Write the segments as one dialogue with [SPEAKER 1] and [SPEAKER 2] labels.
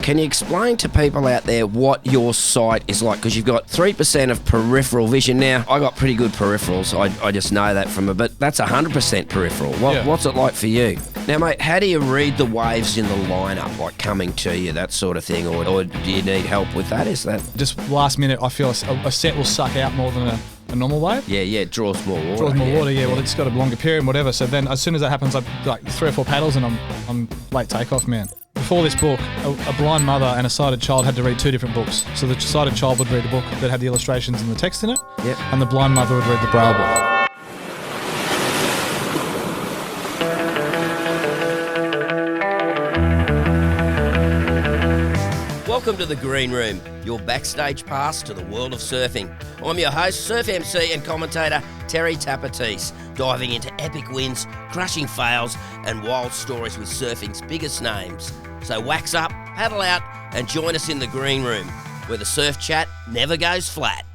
[SPEAKER 1] Can you explain to people out there what your sight is like? Because you've got 3% of peripheral vision. Now, I got pretty good peripherals. I just know that from it, but that's 100% peripheral. What's it like for you? Now, mate, how do you read the waves in the lineup, like coming to you, that sort of thing, or do you need help with that? Is that
[SPEAKER 2] just last minute? I feel a set will suck out more than a normal wave.
[SPEAKER 1] Yeah, it draws more water.
[SPEAKER 2] Well, it's got a longer period and whatever. So then, as soon as that happens, I like 3 or 4 paddles and I'm late takeoff, man. Before this book, a blind mother and a sighted child had to read 2 different books. So the sighted child would read the book that had the illustrations and the text in it, and the blind mother would read the Braille book.
[SPEAKER 1] Welcome to the Green Room, your backstage pass to the world of surfing. I'm your host, surf MC and commentator Terry Tappa, diving into epic wins, crushing fails and wild stories with surfing's biggest names. So wax up, paddle out and join us in the Green Room, where the surf chat never goes flat.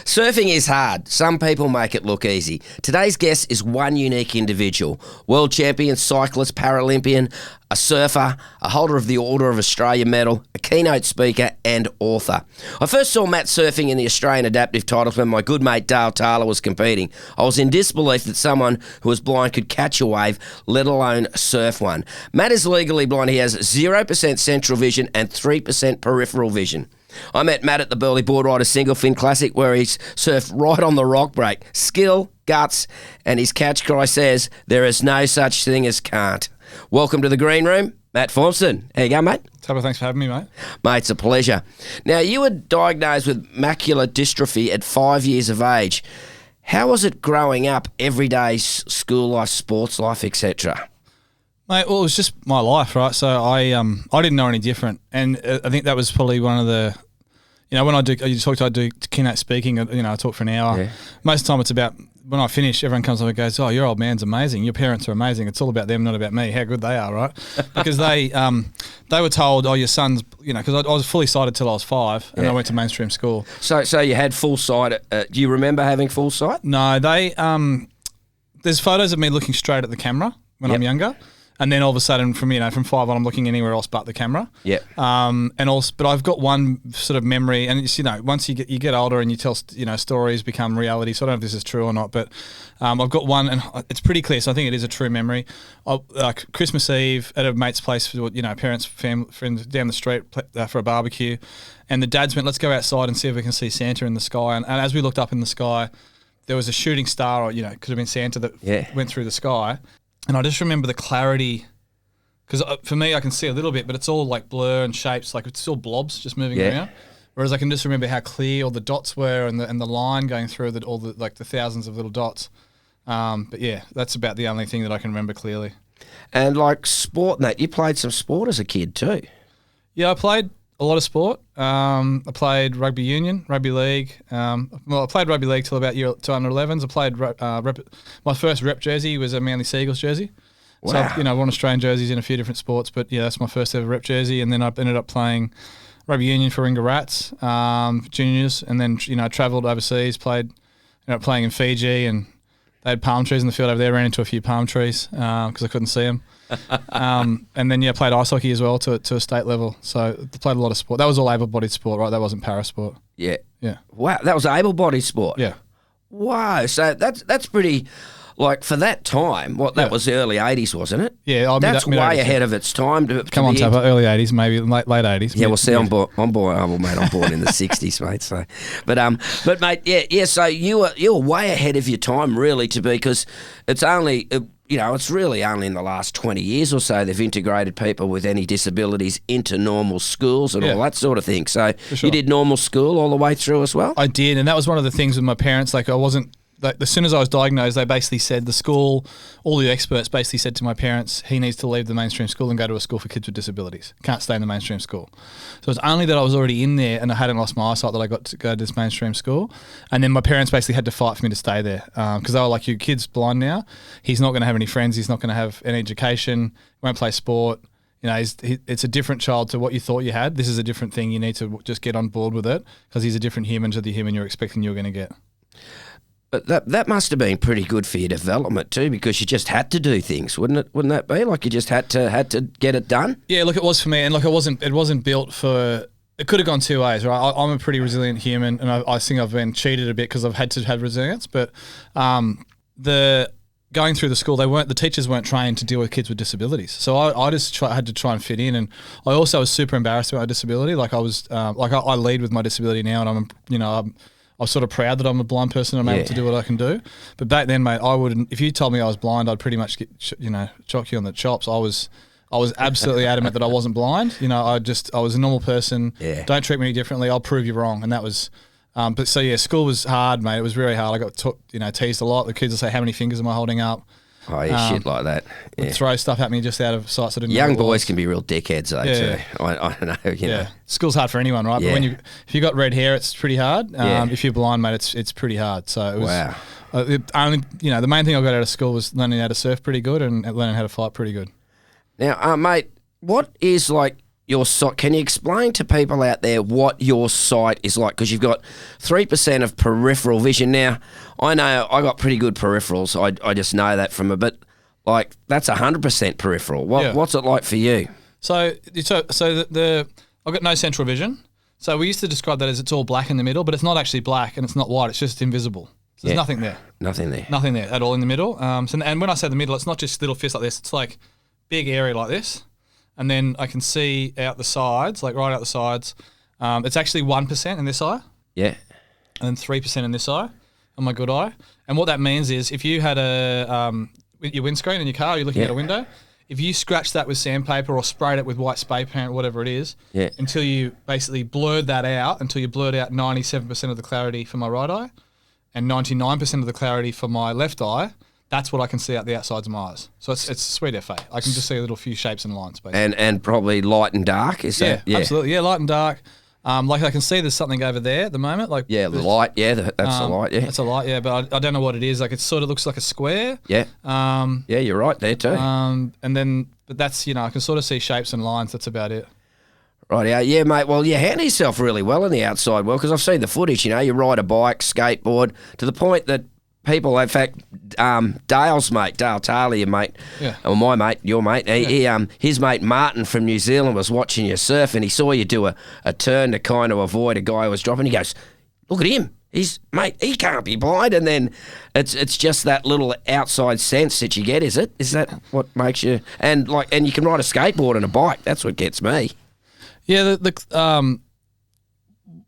[SPEAKER 1] Surfing is hard. Some people make it look easy. Today's guest is one unique individual. World champion, cyclist, Paralympian, a surfer, a holder of the Order of Australia medal, a keynote speaker and author. I first saw Matt surfing in the Australian adaptive titles when my good mate Dale Taylor was competing. I was in disbelief that someone who was blind could catch a wave, let alone surf one. Matt is legally blind. He has 0% central vision and 3% peripheral vision. I met Matt at the Burleigh Board Riders Single Fin Classic, where he's surfed right on the rock break. Skill, guts, and his catch cry says, there is no such thing as can't. Welcome to the Green Room, Matt Formston. How you going, mate?
[SPEAKER 2] Tappa, thanks for having me, mate.
[SPEAKER 1] Mate, it's a pleasure. Now, you were diagnosed with macular dystrophy at 5 years of age. How was it growing up, everyday school life, sports life, etc.?
[SPEAKER 2] Mate, well, it was just my life, right? So I didn't know any different, and I think that was probably one of the, when I do keynote speaking, I talk for an hour. Yeah. Most of the time it's about, when I finish, everyone comes up and goes, oh, your old man's amazing, your parents are amazing. It's all about them, not about me, how good they are, right? Because they were told, oh, your son's, because I was fully sighted till I was 5, and I went to mainstream school. So
[SPEAKER 1] you had full sight. Do you remember having full sight?
[SPEAKER 2] No, there's photos of me looking straight at the camera when I'm younger. And then all of a sudden, from 5 on, I'm looking anywhere else but the camera.
[SPEAKER 1] Yeah.
[SPEAKER 2] But I've got one sort of memory, and it's, once you get older and you tell stories become reality. So I don't know if this is true or not, but I've got one, and it's pretty clear. So I think it is a true memory. Christmas Eve at a mate's place, parents, friends down the street for a barbecue, and the dads went, let's go outside and see if we can see Santa in the sky. And as we looked up in the sky, there was a shooting star, or could have been Santa that went through the sky. And I just remember the clarity, because for me, I can see a little bit, but it's all like blur and shapes, like it's still blobs just moving around. Whereas I can just remember how clear all the dots were and the line going through all the thousands of little dots. But yeah, that's about the only thing that I can remember clearly. And
[SPEAKER 1] like sport, Nate, you played some sport as a kid too.
[SPEAKER 2] Yeah, I played a lot of sport. I played rugby union, rugby league. I played rugby league till about year to under 11s. I played my first rep jersey was a Manly Seagulls jersey. Wow. So I've won Australian jerseys in a few different sports, but yeah, that's my first ever rep jersey. And then I ended up playing rugby union for Ringa Rats, juniors, and then travelled overseas, ended up playing in Fiji, and they had palm trees in the field over there. Ran into a few palm trees because I couldn't see them. And then played ice hockey as well to a state level. So played a lot of sport. That was all able-bodied sport, right? That wasn't para sport.
[SPEAKER 1] Yeah. Wow, that was able-bodied sport.
[SPEAKER 2] Yeah.
[SPEAKER 1] Wow. So that's pretty. Like for that time, that was the early 80s, wasn't it?
[SPEAKER 2] Yeah,
[SPEAKER 1] that's way ahead of its time.
[SPEAKER 2] Come on, Tappa, early 80s, maybe late 80s.
[SPEAKER 1] Yeah, I'm born in the 60s, mate. So, but mate, yeah. So you were way ahead of your time, really, because it's only. It's really only in the last 20 years or so they've integrated people with any disabilities into normal schools and all that sort of thing. So you did normal school all the way through as well?
[SPEAKER 2] I did, and that was one of the things with my parents. Like I wasn't. As soon as I was diagnosed, they basically said, the school, all the experts basically said to my parents, he needs to leave the mainstream school and go to a school for kids with disabilities. Can't stay in the mainstream school. So it's only that I was already in there and I hadn't lost my eyesight that I got to go to this mainstream school. And then my parents basically had to fight for me to stay there because they were like, your kid's blind now. He's not going to have any friends. He's not going to have any education. Won't play sport. It's a different child to what you thought you had. This is a different thing. You need to just get on board with it because he's a different human to the human you're expecting you're going to get.
[SPEAKER 1] But that must have been pretty good for your development too, because you just had to do things, wouldn't it? Wouldn't that be like you just had to get it done?
[SPEAKER 2] Yeah, look, it was for me, and look, it wasn't built for. It could have gone two ways, right? I'm a pretty resilient human, and I think I've been cheated a bit because I've had to have resilience. But going through the school, the teachers weren't trained to deal with kids with disabilities, so I just had to try and fit in. And I also was super embarrassed about my disability. Like I was, I lead with my disability now, and I'm sort of proud that I'm a blind person and I'm able to do what I can do. But back then, mate, I wouldn't. If you told me I was blind, I'd pretty much chock you on the chops. I was absolutely adamant that I wasn't blind. I was a normal person. Yeah. Don't treat me any differently. I'll prove you wrong. And that was, school was hard, mate. It was very hard. I got teased a lot. The kids would say, "How many fingers am I holding up?"
[SPEAKER 1] Oh, yeah, shit like that. Yeah.
[SPEAKER 2] Throw stuff at me just out of sight. So I didn't
[SPEAKER 1] Young boys can be real dickheads, though.
[SPEAKER 2] Yeah.
[SPEAKER 1] Too. I don't know. You know.
[SPEAKER 2] School's hard for anyone, right?
[SPEAKER 1] Yeah.
[SPEAKER 2] But if you got red hair, it's pretty hard. If you're blind, mate, it's pretty hard. So it was.
[SPEAKER 1] Wow.
[SPEAKER 2] The main thing I got out of school was learning how to surf pretty good and learning how to fight pretty good.
[SPEAKER 1] Now, mate, what is like your sight? Can you explain to people out there what your sight is like? Because you've got 3% of peripheral vision. Now, I know I got pretty good peripherals. I just know that from it, but like that's 100% peripheral. What's it like for you?
[SPEAKER 2] So I've got no central vision. So we used to describe that as it's all black in the middle, but it's not actually black and it's not white. It's just invisible. So there's nothing there.
[SPEAKER 1] Nothing there.
[SPEAKER 2] Nothing there at all in the middle. And when I say the middle, it's not just little fists like this. It's like big area like this. And then I can see out the sides, like right out the sides. It's actually 1% in this eye.
[SPEAKER 1] Yeah.
[SPEAKER 2] And then 3% in this eye, on my good eye. And what that means is if you had your windscreen in your car, you're looking at a window, if you scratch that with sandpaper or sprayed it with white spray paint, whatever it is, until you basically blurred that out, until you blurred out 97% of the clarity for my right eye and 99% of the clarity for my left eye, that's what I can see out the outsides of my eyes. So it's sweet FA. I can just see a little few shapes and lines, basically.
[SPEAKER 1] And probably light and dark, is that?
[SPEAKER 2] Yeah, absolutely. Yeah, light and dark. Like I can see there's something over there at the moment. Like
[SPEAKER 1] the light. Yeah, that's the light. Yeah,
[SPEAKER 2] that's a light. Yeah, but I don't know what it is. Like it sort of looks like a square.
[SPEAKER 1] Yeah. Yeah, you're right there too.
[SPEAKER 2] But that's I can sort of see shapes and lines. That's about it.
[SPEAKER 1] Right, yeah, mate. Well, you handle yourself really well in the outside world because I've seen the footage. You ride a bike, skateboard, to the point that people, in fact, Dale's mate, Dale Taylor, your mate, or my mate, your mate, his mate Martin from New Zealand was watching you surf and he saw you do a turn to kind of avoid a guy who was dropping. He goes, "Look at him. He can't be blind." And then it's just that little outside sense that you get, is it? Is that what makes you and you can ride a skateboard and a bike. That's what gets me.
[SPEAKER 2] Yeah,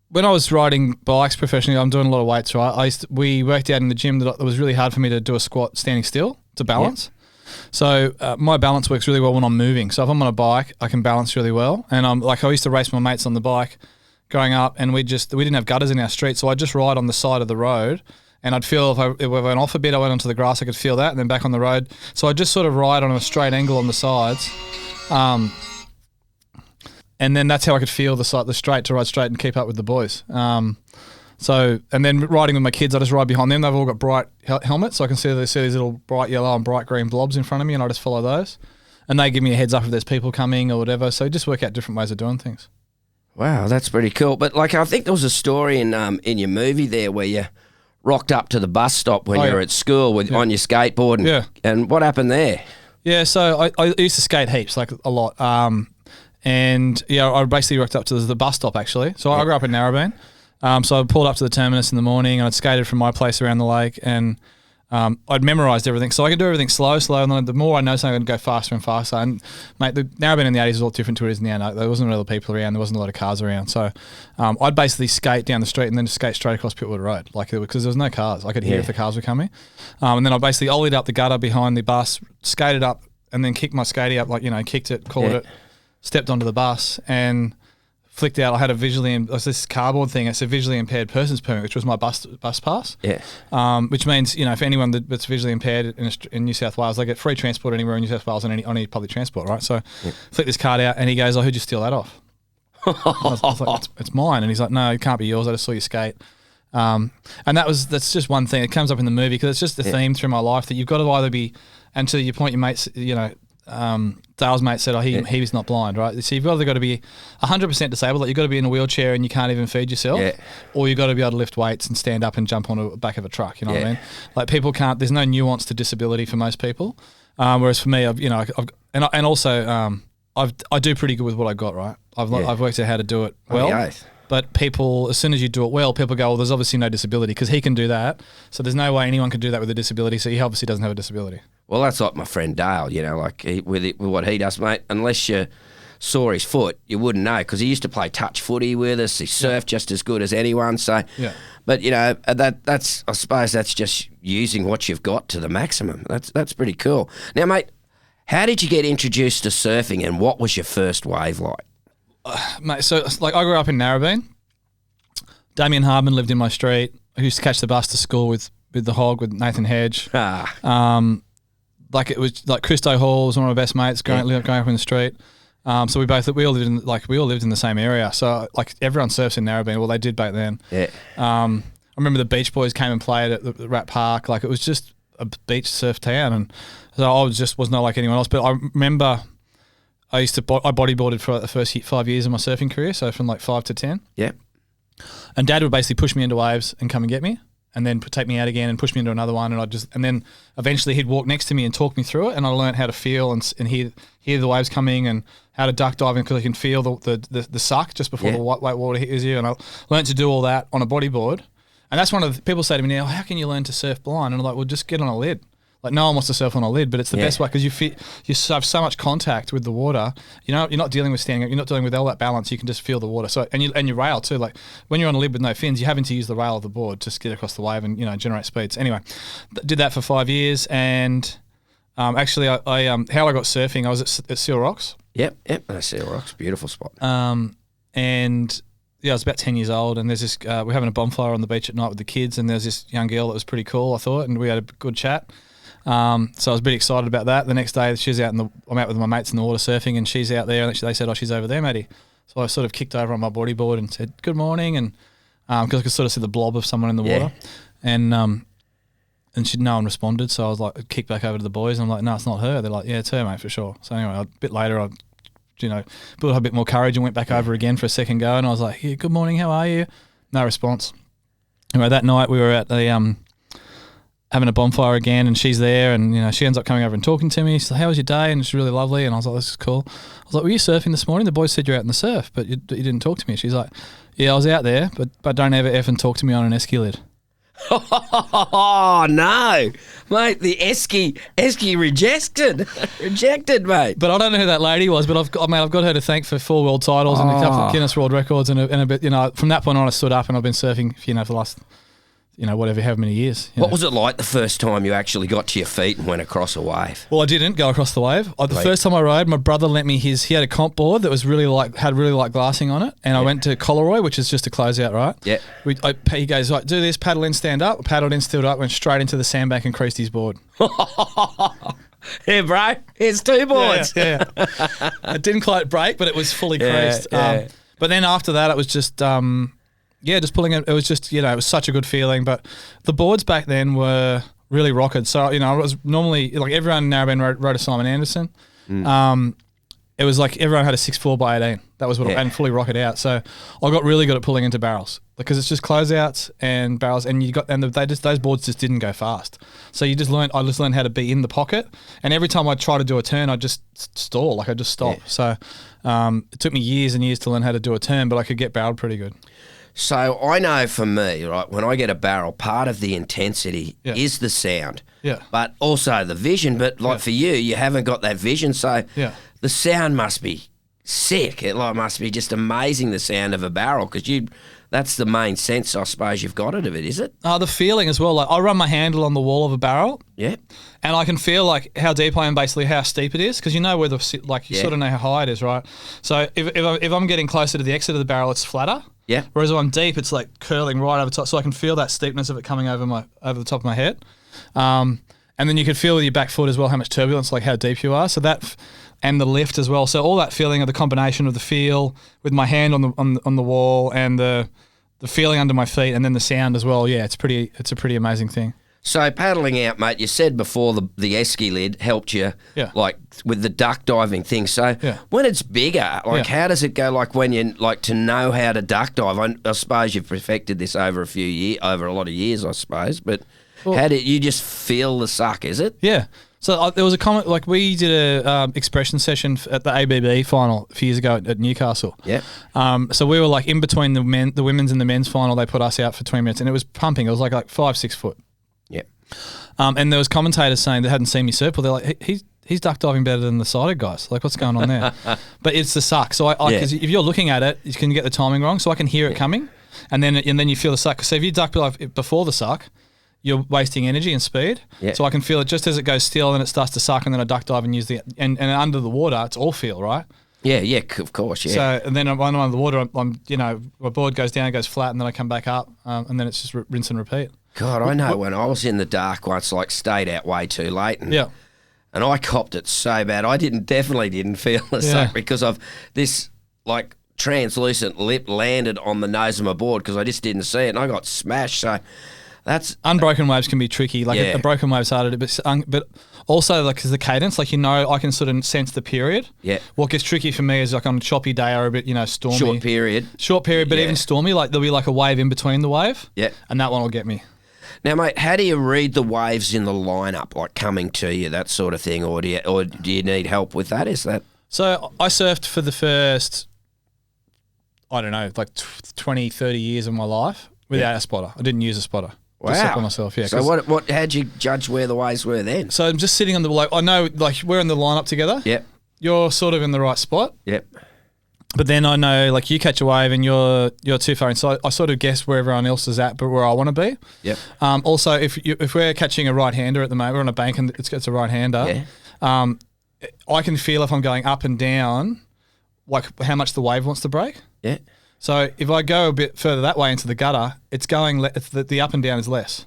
[SPEAKER 2] when I was riding bikes professionally, I'm doing a lot of weights, right? We worked out in the gym that it was really hard for me to do a squat standing still to balance. Yep. So my balance works really well when I'm moving. So if I'm on a bike, I can balance really well. And I used to race my mates on the bike growing up, and we didn't have gutters in our street, so I'd just ride on the side of the road. And I'd feel if I went off a bit, I went onto the grass, I could feel that, and then back on the road. So I just sort of ride on a straight angle on the sides. And then that's how I could feel the straight to ride straight and keep up with the boys. And then riding with my kids, I just ride behind them. They've all got bright helmets, so I can see these little bright yellow and bright green blobs in front of me, and I just follow those. And they give me a heads up if there's people coming or whatever. So just work out different ways of doing things.
[SPEAKER 1] Wow, that's pretty cool. But I think there was a story in your movie there where you rocked up to the bus stop when you were at school on your skateboard. And what happened there? Yeah,
[SPEAKER 2] so I used to skate heaps, like a lot. And I basically rocked up to the bus stop actually. So I grew up in Narrabeen. So I pulled up to the terminus in the morning and I'd skated from my place around the lake and I'd memorised everything. So I could do everything slow. And then the more I know something, I could go faster and faster. And mate, the Narrabeen in the 80s was a lot different to what it is now. There wasn't really people around. There wasn't a lot of cars around. So I'd basically skate down the street and then just skate straight across Pitwood Road, because there was no cars. I could hear if the cars were coming. And then I basically ollied up the gutter behind the bus, skated up and then kicked my skatey up, kicked it, caught it. Stepped onto the bus and flicked out. I had this cardboard thing. It's a visually impaired person's permit, which was my bus pass. Yeah. Which means for anyone that's visually impaired in New South Wales, they get free transport anywhere in New South Wales on any public transport, right? So, flick this card out, and he goes, "Oh, who'd you steal that off?" I was like, it's mine, and he's like, "No, it can't be yours. I just saw you skate." And that's just one thing. It comes up in the movie because it's just the theme through my life that you've got to either be, and to your point, your mates, Dale's mate said, he was not blind, right? So you've either got to be 100% disabled, like you've got to be in a wheelchair and you can't even feed yourself, or you've got to be able to lift weights and stand up and jump on the back of a truck, you know what I mean? Like people can't, there's no nuance to disability for most people. Whereas for me, I do pretty good with what I got, right? I've worked out how to do it well. But people, as soon as you do it well, people go, well, there's obviously no disability because he can do that. So there's no way anyone can do that with a disability. So he obviously doesn't have a disability.
[SPEAKER 1] Well, that's like my friend Dale, you know, like with what he does, mate. Unless you saw his foot, you wouldn't know because he used to play touch footy with us. He surfed just as good as anyone. So, but you know, that's I suppose that's just using what you've got to the maximum. That's pretty cool. Now, mate, how did you get introduced to surfing, and what was your first wave like?
[SPEAKER 2] Mate, so like I grew up in Narrabeen. Damien Hardman lived in my street. I used to catch the bus to school with the Hog, with Nathan Hedge. Like it was like Christo Hall was one of my best mates growing up in the street. So we all lived in the same area. So like everyone surfs in Narrabeen. Well, they did back then. Yeah. I remember the Beach Boys came and played at the Rat Park. Like it was just a beach surf town, and so I was not like anyone else. But I remember I bodyboarded for the first 5 years of my surfing career. So from like 5 to 10. Yeah. And Dad would basically push me into waves and come and get me, and then take me out again and push me into another one, and then eventually he'd walk next to me and talk me through it, and I learned how to feel and hear the waves coming and how to duck dive because I can feel the suck just before the white water hits you, and I learned to do all that on a bodyboard. And that's one of the people say to me now, how can you learn to surf blind? And I'm like, well, just get on a lid. Like no one wants to surf on a lid, but it's the best way because you have so much contact with the water. You know, you're not dealing with standing up. You're not dealing with all that balance. You can just feel the water. So and you rail too. Like when you're on a lid with no fins, you're having to use the rail of the board to get across the wave and generate speeds. Anyway, did that for 5 years, and actually I how I got surfing. I was at Seal Rocks. Yep. Seal Rocks, beautiful spot. And I was about 10 years old, and there's this. We're having a bonfire on the beach at night with the kids, and there's this young girl that was pretty cool, I thought, and we had a good chat. So I was pretty excited about that. The next day, I'm out with my mates in the water surfing, and she's out there, and they said, "Oh, she's over there, matey." So I sort of kicked over on my bodyboard and said, "Good morning," and because I could sort of see the blob of someone in the water, and no one responded. So I was like, kicked back over to the boys, and I'm like, "No, it's not her." They're like, "Yeah, it's her, mate, for sure." So anyway, a bit later, I built up a bit more courage and went back over again for a second go, and I was like, "Yeah, good morning, how are you?" No response. Anyway, that night we were at the having a bonfire again, and she's there, and she ends up coming over and talking to me. She's like, "How was your day?" And it's really lovely, and I was like, "This is cool." I was like, "Were you surfing this morning? The boys said you're out in the surf, but you didn't talk to me." She's like, "Yeah, I was out there, but don't ever effing talk to me on an esky lid."
[SPEAKER 1] Oh no, mate! The esky rejected, mate.
[SPEAKER 2] But I don't know who that lady was. But I've got her to thank for 4 world titles and a couple of Guinness World Records and a bit. From that point on, I stood up and I've been surfing, for the last. Whatever, however many years.
[SPEAKER 1] What was it like the first time you actually got to your feet and went across a wave?
[SPEAKER 2] Well, I didn't go across the wave. The first time I rode, my brother lent me he had a comp board that was had really light glassing on it, and I went to Collaroy, which is just a closeout, right? Yeah. He goes, right, do this, paddle in, stand up. I paddled in, stood up, went straight into the sandbank and creased his board.
[SPEAKER 1] Yeah, bro. Here's 2 boards.
[SPEAKER 2] Yeah. It didn't quite break, but it was fully creased. Yeah. But then after that, it was just... just pulling it. It was just, it was such a good feeling. But the boards back then were really rocketed. So, I was normally, like everyone in Narrabeen rode a Simon Anderson. It was like everyone had a 6'4" by 18. That was what and fully rocketed out. So I got really good at pulling into barrels because it's just closeouts and barrels, and those boards just didn't go fast. So I just learned how to be in the pocket, and every time I'd try to do a turn, I'd just stall, like I'd just stop. So it took me years and years to learn how to do a turn, but I could get barreled pretty good.
[SPEAKER 1] So I know for me, right, when I get a barrel, part of the intensity is the sound, but also the vision. But like for you haven't got that vision, so the sound must be sick. It must be just amazing, the sound of a barrel, because that's the main sense, I suppose, you've got out of it, is it?
[SPEAKER 2] The feeling as well. Like I run my handle on the wall of a barrel, and I can feel like how deep I am, basically how steep it is, because you know where sort of know how high it is, right? So if I'm getting closer to the exit of the barrel, it's flatter. Yeah. Whereas when I'm deep, it's like curling right over top, so I can feel that steepness of it coming over the top of my head. And then you can feel with your back foot as well how much turbulence, like how deep you are. So that and the lift as well. So all that feeling of the combination of the feel with my hand on the wall and the feeling under my feet, and then the sound as well. Yeah, it's a pretty amazing thing.
[SPEAKER 1] So paddling out, mate, you said before the esky lid helped you, like with the duck diving thing. So when it's bigger, like how does it go? Like when you like to know how to duck dive. I suppose you've perfected this over a lot of years, I suppose. But how did you just feel the suck? Is it?
[SPEAKER 2] Yeah. So there was a comment, like we did a expression session at the ABB final a few years ago at Newcastle.
[SPEAKER 1] Yeah.
[SPEAKER 2] So we were like in between the women's and the men's final. They put us out for 20 minutes, and it was pumping. It was like 5-6 foot.
[SPEAKER 1] Yeah.
[SPEAKER 2] And there was commentators saying they hadn't seen me surf. Well, they're like, he's duck diving better than the sighted guys. Like, what's going on there? But it's the suck. So because if you're looking at it, you can get the timing wrong. So I can hear it coming, and then you feel the suck. So if you duck before the suck, you're wasting energy and speed. Yeah. So I can feel it just as it goes still, and it starts to suck, and then I duck dive and use and under the water, it's all feel, right?
[SPEAKER 1] Yeah, of course, yeah.
[SPEAKER 2] So and then when I'm under the water, my board goes down, goes flat, and then I come back up, and then it's just rinse and repeat.
[SPEAKER 1] God, I know when I was in the dark once, like stayed out way too late, and I copped it so bad. I definitely didn't feel the suck because of this like translucent lip landed on the nose of my board because I just didn't see it, and I got smashed. So that's
[SPEAKER 2] unbroken waves can be tricky. Like a broken wave's harder, but also like because the cadence, like I can sort of sense the period.
[SPEAKER 1] Yeah. What
[SPEAKER 2] gets tricky for me is like on a choppy day or a bit stormy. Short period, but even stormy. Like there'll be like a wave in between the wave.
[SPEAKER 1] Yeah.
[SPEAKER 2] And that one will get me.
[SPEAKER 1] Now, mate, how do you read the waves in the lineup, like coming to you, that sort of thing, or do you need help with that? Is that
[SPEAKER 2] so? I surfed for the first, I don't know, like 20, 30 years of my life without a spotter. I didn't use a spotter.
[SPEAKER 1] Wow.
[SPEAKER 2] Just by myself, yeah.
[SPEAKER 1] So how'd you judge where the waves were then?
[SPEAKER 2] So I'm just sitting on the like I know like we're in the lineup together.
[SPEAKER 1] Yep.
[SPEAKER 2] You're sort of in the right spot.
[SPEAKER 1] Yep.
[SPEAKER 2] But then I know like you catch a wave and you're too far in. So I sort of guess where everyone else is at, but where I want to be.
[SPEAKER 1] Yep.
[SPEAKER 2] Also, if we're catching a right hander at the moment, we're on a bank and it's a right hander. Yeah. I can feel if I'm going up and down, like how much the wave wants to break.
[SPEAKER 1] Yeah.
[SPEAKER 2] So if I go a bit further that way into the gutter, it's going the up and down is less.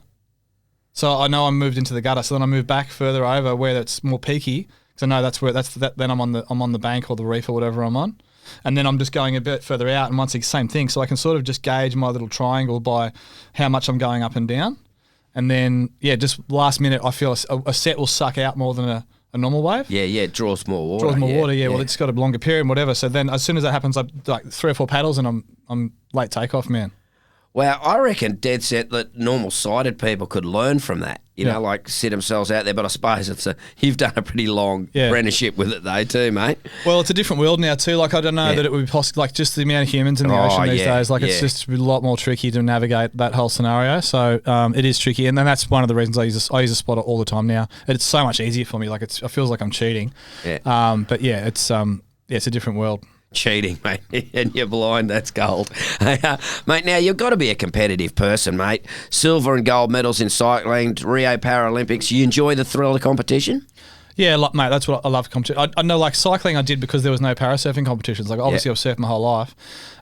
[SPEAKER 2] So I know I'm moved into the gutter. So then I move back further over where it's more peaky. So I know then I'm on the bank or the reef or whatever I'm on. And then I'm just going a bit further out, and once again, same thing. So I can sort of just gauge my little triangle by how much I'm going up and down. And then, just last minute, I feel a set will suck out more than a normal wave.
[SPEAKER 1] Yeah, it draws more water.
[SPEAKER 2] Well, it's got a longer period and whatever. So then as soon as that happens, I like 3 or 4 paddles and I'm late takeoff, man.
[SPEAKER 1] Well, I reckon dead set that normal sighted people could learn from that. You know, like sit themselves out there. But I suppose you've done a pretty long apprenticeship with it though too, mate.
[SPEAKER 2] Well, it's a different world now too. Like I don't know that it would be possible. Like just the amount of humans in the ocean these days. Like it's just a lot more tricky to navigate that whole scenario. So it is tricky, and then that's one of the reasons I use a spotter all the time now. It's so much easier for me. Like it feels like I'm cheating.
[SPEAKER 1] Yeah.
[SPEAKER 2] But yeah, it's a different world.
[SPEAKER 1] Cheating, mate, and you're blind, that's gold. Mate, now you've got to be a competitive person, mate. Silver and gold medals in cycling, Rio Paralympics. You enjoy the thrill of competition?
[SPEAKER 2] Yeah, mate, that's what I love competition. I know, like cycling I did because there was no parasurfing competitions. Like obviously I've surfed my whole life,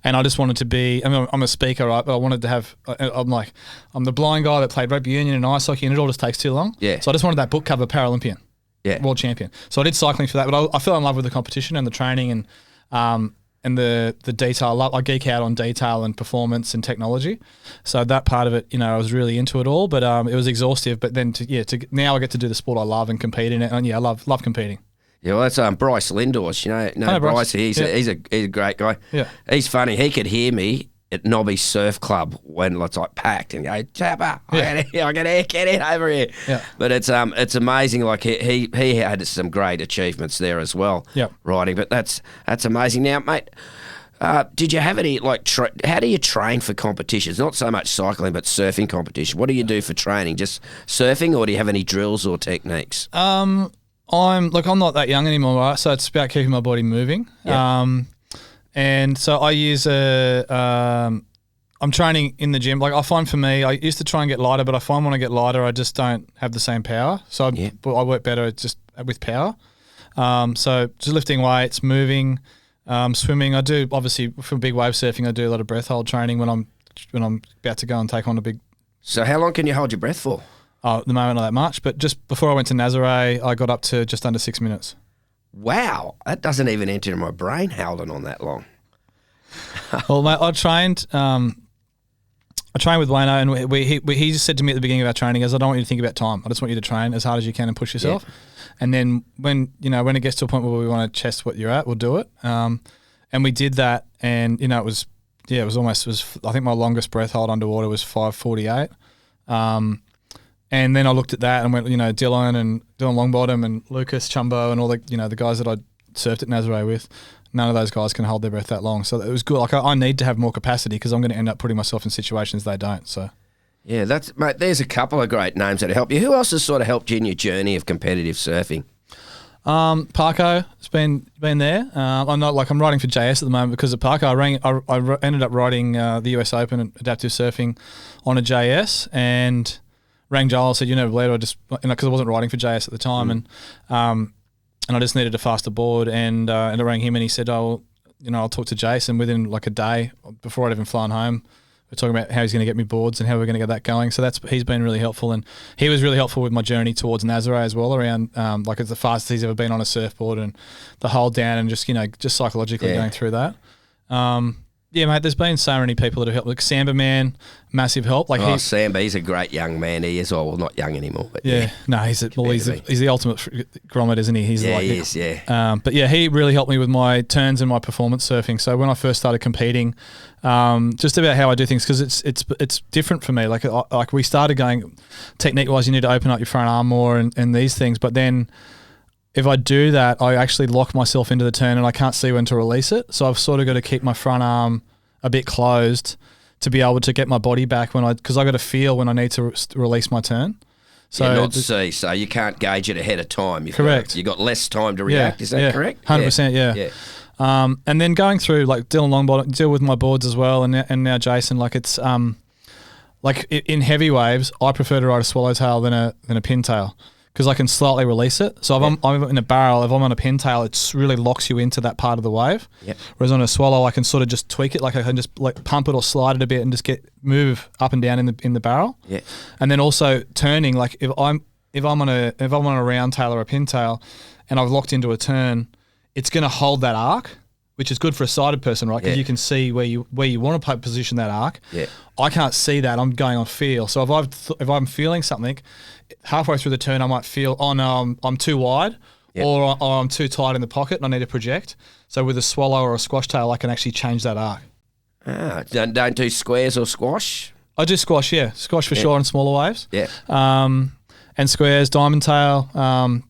[SPEAKER 2] and I just wanted to be, I'm a speaker, right, but I wanted to have, I'm the blind guy that played rugby union and ice hockey, and it all just takes too long. Yeah. So I just wanted that book cover Paralympian. Yeah. World champion. So I did cycling for that, but I fell in love with the competition and the training and the detail. I geek out on detail and performance and technology. So that part of it, I was really into it all, but it was exhaustive. But then now I get to do the sport I love and compete in it. And I love competing. Yeah, well, that's Bryce Lindors. Bryce. He's a great guy. Yeah, he's funny. He could hear me at Nobby Surf Club when it's like packed and go, Tappa, I gotta get in over here. Yeah. But it's amazing. Like he had some great achievements there as well. Yeah. Riding, but that's amazing. Now, mate, did you have any how do you train for competitions? Not so much cycling, but surfing competition. What do you do for training? Just surfing, or do you have any drills or techniques? I'm not that young anymore, right? So it's about keeping my body moving. Yeah. And so I use I'm training in the gym. Like I find for me, I used to try and get lighter, but I find when I get lighter, I just don't have the same power. So I work better just with power. So just lifting weights, moving, swimming. I do obviously for big wave surfing. I do a lot of breath hold training when I'm about to go and take on a big. So how long can you hold your breath for? At the moment, not that much. But just before I went to Nazare, I got up to just under 6 minutes. Wow, that doesn't even enter my brain holding on that long. Well, mate, I trained I trained with Wayno, and he just said to me at the beginning of our training, "I don't want you to think about time. I just want you to train as hard as you can and push yourself. Yeah. And then when it gets to a point where we want to test what you're at, we'll do it." And we did that, and it was I think my longest breath hold underwater was 5:48. And then I looked at that and went, Dylan Longbottom and Lucas Chumbo and all the guys that I surfed at Nazare with, none of those guys can hold their breath that long. So it was good. Like I need to have more capacity because I'm going to end up putting myself in situations they don't. So
[SPEAKER 1] yeah, mate. There's a couple of great names that help you. Who else has sort of helped you in your journey of competitive surfing?
[SPEAKER 2] Parko has been there. I'm writing for JS at the moment because of Parko. I ended up writing the US Open and adaptive surfing on a JS, and rang Joel, said, because I wasn't writing for JS at the time, and I just needed a faster board, and I rang him, and he said, I'll talk to Jason within like a day before I'd even flown home. We're talking about how he's going to get me boards and how we're going to get that going. So he's been really helpful, and he was really helpful with my journey towards Nazare as well. Around it's the fastest he's ever been on a surfboard, and the hold down, and just psychologically going through that. Yeah, mate, there's been so many people that have helped. Like Samba Man, massive help.
[SPEAKER 1] Samba, he's a great young man. He is. Well, not young anymore. But
[SPEAKER 2] no, he's the ultimate grommet, isn't he? He is,
[SPEAKER 1] yeah.
[SPEAKER 2] But yeah, he really helped me with my turns and my performance surfing. So when I first started competing, just about how I do things, because it's different for me. Like we started going technique-wise, you need to open up your front arm more and these things. But then if I do that, I actually lock myself into the turn and I can't see when to release it. So I've sort of got to keep my front arm a bit closed to be able to get my body back because I got to feel when I need to release my turn. So
[SPEAKER 1] not see, so you can't gauge it ahead of time.
[SPEAKER 2] Correct.
[SPEAKER 1] You've got less time to react. Is that correct?
[SPEAKER 2] 100%, yeah. And then going through like Dylan Longbottom, deal with my boards as well, and now Jason, it's like in heavy waves, I prefer to ride a swallowtail than a pintail, because I can slightly release it. So if I'm in a barrel, if I'm on a pintail, it really locks you into that part of the wave.
[SPEAKER 1] Yep.
[SPEAKER 2] Whereas on a swallow, I can sort of just tweak it, like I can just pump it or slide it a bit and just move up and down in the barrel.
[SPEAKER 1] Yeah.
[SPEAKER 2] And then also turning, like if I'm on a round tail or a pintail, and I've locked into a turn, it's going to hold that arc, which is good for a sighted person, right? Because you can see where you want to position that arc.
[SPEAKER 1] Yeah.
[SPEAKER 2] I can't see that. I'm going on feel. So if I'm feeling something, halfway through the turn, I might feel, oh no, I'm too wide, or I'm too tight in the pocket and I need to project. So with a swallow or a squash tail, I can actually change that arc.
[SPEAKER 1] Don't do squares or squash?
[SPEAKER 2] I do squash, yeah. Squash for sure on smaller waves.
[SPEAKER 1] Yeah.
[SPEAKER 2] And squares, diamond tail,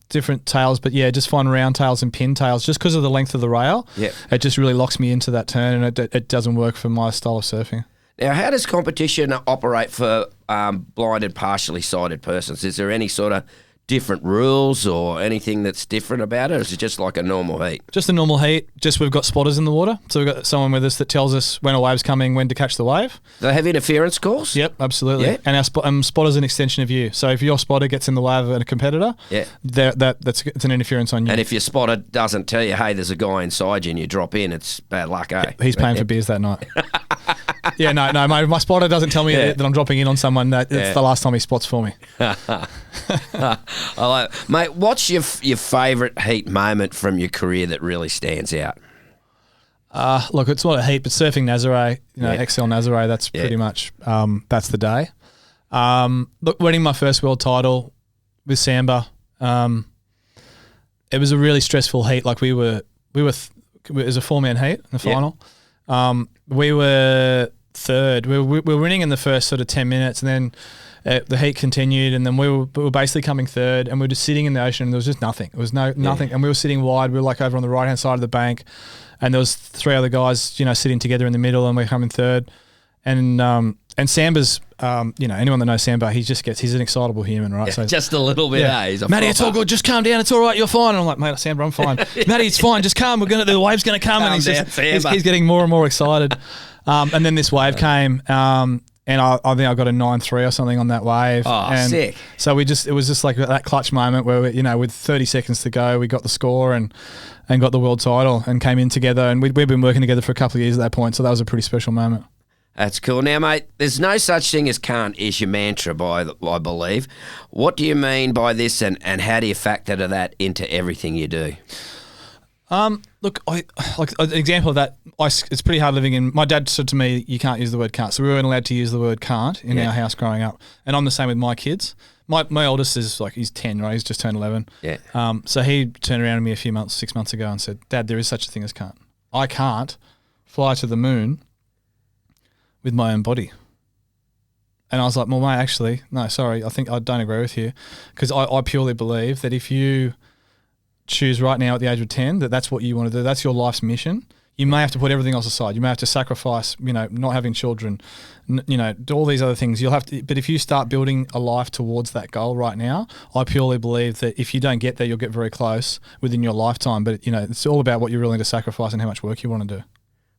[SPEAKER 2] different tails, but yeah, just find round tails and pin tails just because of the length of the rail.
[SPEAKER 1] Yeah.
[SPEAKER 2] It just really locks me into that turn, and it doesn't work for my style of surfing.
[SPEAKER 1] Now, how does competition operate for blind and partially sighted persons? Is there any sort of different rules or anything that's different about it, or is it just like a normal heat?
[SPEAKER 2] Just a normal heat. Just we've got spotters in the water. So we've got someone with us that tells us when a wave's coming, when to catch the wave.
[SPEAKER 1] Do they have interference calls?
[SPEAKER 2] Yep, absolutely.
[SPEAKER 1] Yeah.
[SPEAKER 2] And our spotter's an extension of you. So if your spotter gets in the wave of a competitor, it's an interference on you.
[SPEAKER 1] And if your spotter doesn't tell you, hey, there's a guy inside you and you drop in, it's bad luck, eh?
[SPEAKER 2] He's paying for beers that night. Yeah, no, my spotter doesn't tell me that I'm dropping in on someone. It's the last time he spots for me.
[SPEAKER 1] Mate, what's your favourite heat moment from your career that really stands out?
[SPEAKER 2] Look, it's not a heat, but surfing Nazare, XL Nazare, that's pretty much that's the day. Look, winning my first world title with Samba, it was a really stressful heat. Like it was a 4-man heat in the final. We were third. We were winning in the first sort of 10 minutes, and then the heat continued, and then we were basically coming third, and we were just sitting in the ocean, and there was just nothing. It was nothing, and we were sitting wide. We were like over on the right-hand side of the bank, and there was 3 other guys, sitting together in the middle, and we're coming third. And Samba's, anyone that knows Samba, he's an excitable human, right?
[SPEAKER 1] Yeah, so just a little bit, He's
[SPEAKER 2] Matty, it's all good. Just calm down. It's all right. You're fine. And I'm like, mate, Samba, I'm fine. Matty, it's fine. Just calm. The wave's going to come.
[SPEAKER 1] Calm
[SPEAKER 2] and
[SPEAKER 1] he's
[SPEAKER 2] getting more and more excited. And then this wave came, and I think I got a 9.3 or something on that wave.
[SPEAKER 1] Oh,
[SPEAKER 2] and
[SPEAKER 1] sick.
[SPEAKER 2] So it was just like that clutch moment where, with 30 seconds to go, we got the score and got the world title and came in together. And we'd been working together for a couple of years at that point. So that was a pretty special moment.
[SPEAKER 1] That's cool. Now, mate, there's no such thing as can't is your mantra, I believe. What do you mean by this, and how do you factor that into everything you do?
[SPEAKER 2] Look, like an example of that. It's pretty hard living in. My dad said to me, "You can't use the word can't," so we weren't allowed to use the word can't in our house growing up. And I'm the same with my kids. My oldest is like he's 10, right? He's just turned 11.
[SPEAKER 1] Yeah.
[SPEAKER 2] So he turned around to me 6 months ago and said, "Dad, there is such a thing as can't. I can't fly to the moon with my own body." And I was like, "Well, mate, actually, no, sorry. I think I don't agree with you, because I purely believe that if you choose right now at the age of 10 that's what you want to do, that's your life's mission, you may have to put everything else aside. You may have to sacrifice, not having children, do all these other things. You'll have to, but if you start building a life towards that goal right now, I purely believe that if you don't get there, you'll get very close within your lifetime. But, it's all about what you're willing to sacrifice and how much work you want to do."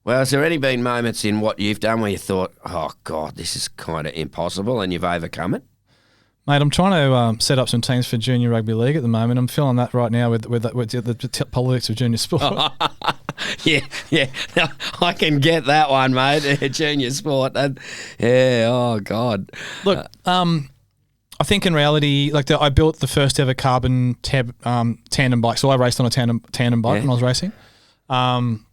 [SPEAKER 1] Well, has there any been moments in what you've done where you thought, "Oh, God, this is kind of impossible," and you've overcome it?
[SPEAKER 2] Mate, I'm trying to set up some teams for junior rugby league at the moment. I'm feeling that right now with the politics of junior sport.
[SPEAKER 1] Yeah. I can get that one, mate. Junior sport. Oh, God.
[SPEAKER 2] Look, I think in reality, I built the first ever carbon tandem bike. So I raced on a tandem bike when I was racing. And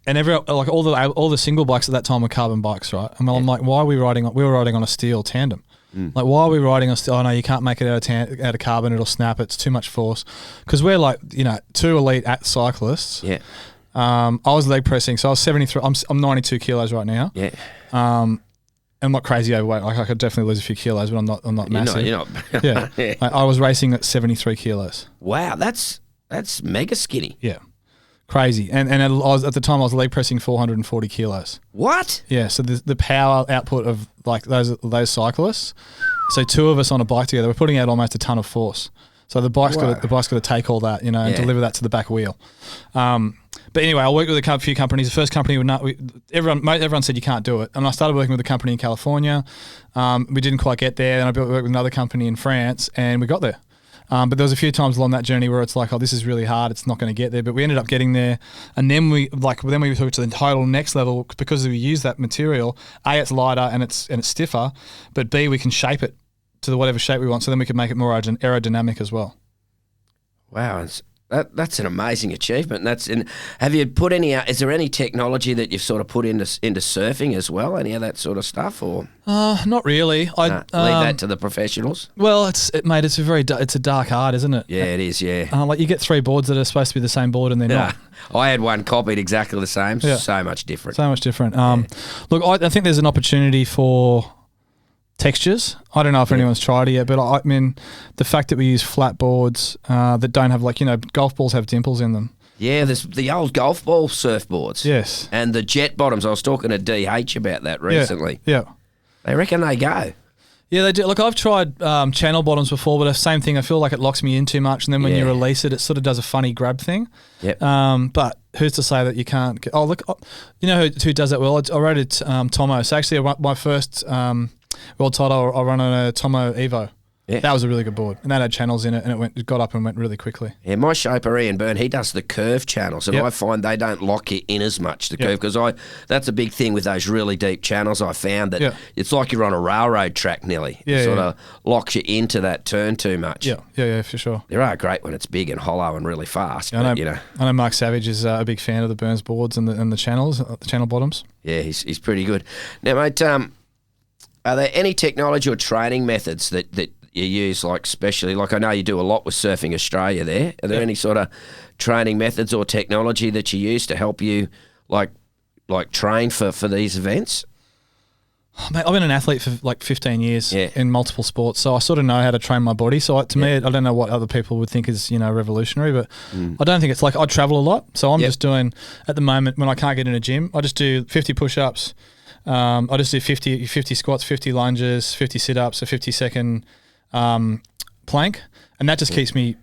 [SPEAKER 2] all the single bikes at that time were carbon bikes, right? And I'm like, why are we riding? We were riding on a steel tandem. Like, why are we riding on steel? Oh no, you can't make it out of carbon. It'll snap. It's too much force. Because we're two elite cyclists.
[SPEAKER 1] Yeah.
[SPEAKER 2] I was leg pressing, so I was 73. I'm 92 kilos right now.
[SPEAKER 1] Yeah.
[SPEAKER 2] I'm not crazy overweight. Like, I could definitely lose a few kilos, but I'm not massive.
[SPEAKER 1] You're not.
[SPEAKER 2] Yeah.
[SPEAKER 1] Yeah.
[SPEAKER 2] I was racing at 73 kilos.
[SPEAKER 1] Wow, that's mega skinny.
[SPEAKER 2] Yeah. Crazy. And at the time I was leg pressing 440 kilos.
[SPEAKER 1] What?
[SPEAKER 2] Yeah, so the power output of those cyclists. So two of us on a bike together, we're putting out almost a ton of force. So the bike's got to take all that, and deliver that to the back wheel. But anyway, I worked with a few companies. The first company everyone said you can't do it, and I started working with a company in California. We didn't quite get there, and I worked with another company in France, and we got there. But there was a few times along that journey where it's like, oh, this is really hard. It's not going to get there. But we ended up getting there, and then we took it to the total next level because we use that material. A, it's lighter and it's stiffer, but B, we can shape it to whatever shape we want. So then we can make it more aerodynamic as well.
[SPEAKER 1] Wow, that's an amazing achievement. Have you put any? Is there any technology that you've sort of put into surfing as well? Any of that sort of stuff, or?
[SPEAKER 2] Not really.
[SPEAKER 1] Leave that to the professionals.
[SPEAKER 2] Well, it's a dark art, isn't it?
[SPEAKER 1] Yeah, it is. Yeah.
[SPEAKER 2] Like, you get three boards that are supposed to be the same board, and they're not.
[SPEAKER 1] I had one copied exactly the same.
[SPEAKER 2] Yeah.
[SPEAKER 1] So much different.
[SPEAKER 2] Look, I think there's an opportunity for textures. I don't know if anyone's tried it yet, but I mean, the fact that we use flat boards that don't have, golf balls have dimples in them.
[SPEAKER 1] Yeah, there's the old golf ball surfboards.
[SPEAKER 2] Yes.
[SPEAKER 1] And the jet bottoms. I was talking to DH about that recently.
[SPEAKER 2] Yeah.
[SPEAKER 1] They reckon they go.
[SPEAKER 2] Yeah, they do. Look, I've tried channel bottoms before, but the same thing. I feel like it locks me in too much, and then when you release it, it sort of does a funny grab thing.
[SPEAKER 1] Yep.
[SPEAKER 2] But who's to say that you can't get... Oh, look, you know who does that well? I rode it, Tomo. So actually, my first... world title, I run on a Tomo Evo. Yeah. That was a really good board, and that had channels in it, and it got up and went really quickly.
[SPEAKER 1] Yeah, my shaper Ian Byrne, he does the curve channels, and I find they don't lock you in as much, the curve, because that's a big thing with those really deep channels. I found that it's like you're on a railroad track nearly.
[SPEAKER 2] Yeah,
[SPEAKER 1] it sort of locks you into that turn too much.
[SPEAKER 2] Yeah, for sure.
[SPEAKER 1] They are great when it's big and hollow and really fast.
[SPEAKER 2] Yeah, I know Mark Savage is a big fan of the Burns boards and the channels, the channel bottoms.
[SPEAKER 1] Yeah, he's pretty good. Now, mate, are there any technology or training methods that you use, especially, I know you do a lot with Surfing Australia there. Are there any sort of training methods or technology that you use to help you, train for these events?
[SPEAKER 2] Mate, I've been an athlete for 15 years in multiple sports, so I sort of know how to train my body. So to me, I don't know what other people would think is, revolutionary, but I don't think it's I travel a lot. So I'm just doing, at the moment, when I can't get in a gym, I just do 50 push-ups. I just do 50 squats, 50 lunges, 50 sit-ups, a 50-second plank, and that just keeps me,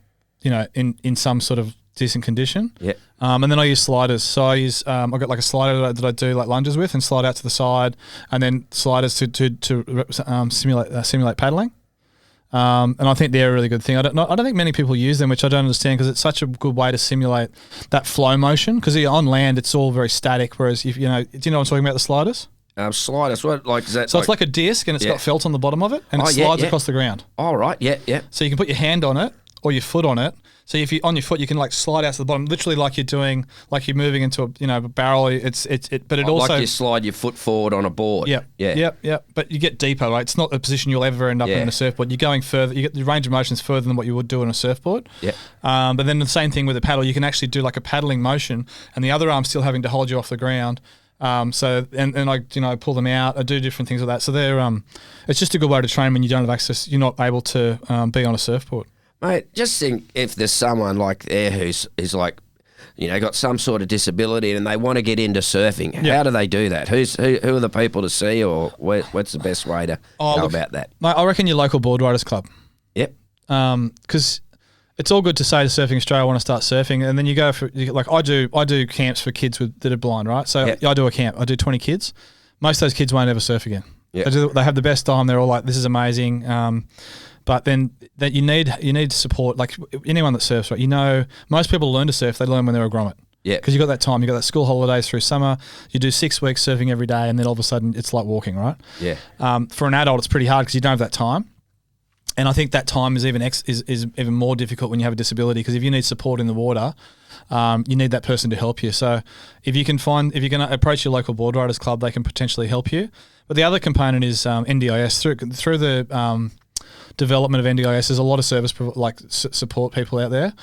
[SPEAKER 2] in some sort of decent condition. Yeah. And then I use sliders. So I use I've got a slider that I do lunges with, and slide out to the side, and then sliders to simulate paddling. And I think they're a really good thing. I don't think many people use them, which I don't understand, because it's such a good way to simulate that flow motion. Because on land, it's all very static. Whereas if do you know what I'm talking about, the sliders?
[SPEAKER 1] Sliders, what is that?
[SPEAKER 2] So it's like a disc, and it's got felt on the bottom of it, and it slides across the ground.
[SPEAKER 1] Oh, right, yeah.
[SPEAKER 2] So you can put your hand on it or your foot on it, So if you on your foot, you can like slide out to the bottom, literally like you're moving into a barrel. But it also
[SPEAKER 1] like you slide your foot forward on a board.
[SPEAKER 2] Yeah. But you get deeper, right? It's not a position you'll ever end up in a surfboard. You're going further. You get the range of motion is further than what you would do on a surfboard.
[SPEAKER 1] Yeah.
[SPEAKER 2] But then the same thing with a paddle. You can actually do like a paddling motion, and the other arm's still having to hold you off the ground. So I pull them out. I do different things with that. So it's just a good way to train when you don't have access. You're not able to be on a surfboard.
[SPEAKER 1] Mate, just think if there's someone like there who's like, got some sort of disability and they want to get into surfing. How do they do that? Who are the people to see, or what's the best way to go about that?
[SPEAKER 2] Mate, I reckon your local board riders club.
[SPEAKER 1] Yep.
[SPEAKER 2] Because it's all good to say to Surfing Australia, I want to start surfing, and then you go for like I do camps for kids that are blind, right? So I do a camp. I do 20 kids. Most of those kids won't ever surf again. Yep. They have the best time. They're all like, this is amazing. But then that you need support. Like anyone that surfs, right? Most people learn to surf. They learn when they're a grommet.
[SPEAKER 1] Yeah.
[SPEAKER 2] Because you got that time. You got that school holidays through summer. You do 6 weeks surfing every day, and then all of a sudden it's like walking, right?
[SPEAKER 1] Yeah.
[SPEAKER 2] For an adult, it's pretty hard because you don't have that time. And I think that time is even more difficult when you have a disability, because if you need support in the water, you need that person to help you. So if you can approach your local board riders club, they can potentially help you. But the other component is NDIS. Through the development of NDIS, there's a lot of support people out there.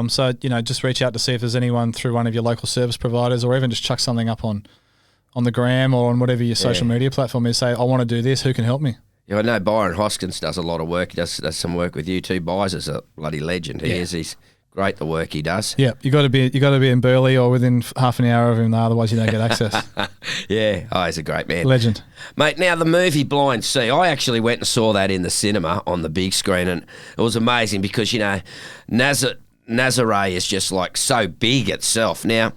[SPEAKER 2] So just reach out to see if there's anyone through one of your local service providers, or even just chuck something up on the gram or on whatever your social media platform is. Say, I want to do this. Who can help me?
[SPEAKER 1] Yeah, I know Byron Hoskins does a lot of work. He does some work with you too. Byers is a bloody legend. He's great, the work he does.
[SPEAKER 2] Yeah, you got to be in Burleigh or within half an hour of him, otherwise you don't get access.
[SPEAKER 1] Yeah, he's a great man.
[SPEAKER 2] Legend.
[SPEAKER 1] Mate, now the movie Blind Sea, I actually went and saw that in the cinema on the big screen, and it was amazing because, Nazaré is just like so big itself. Now,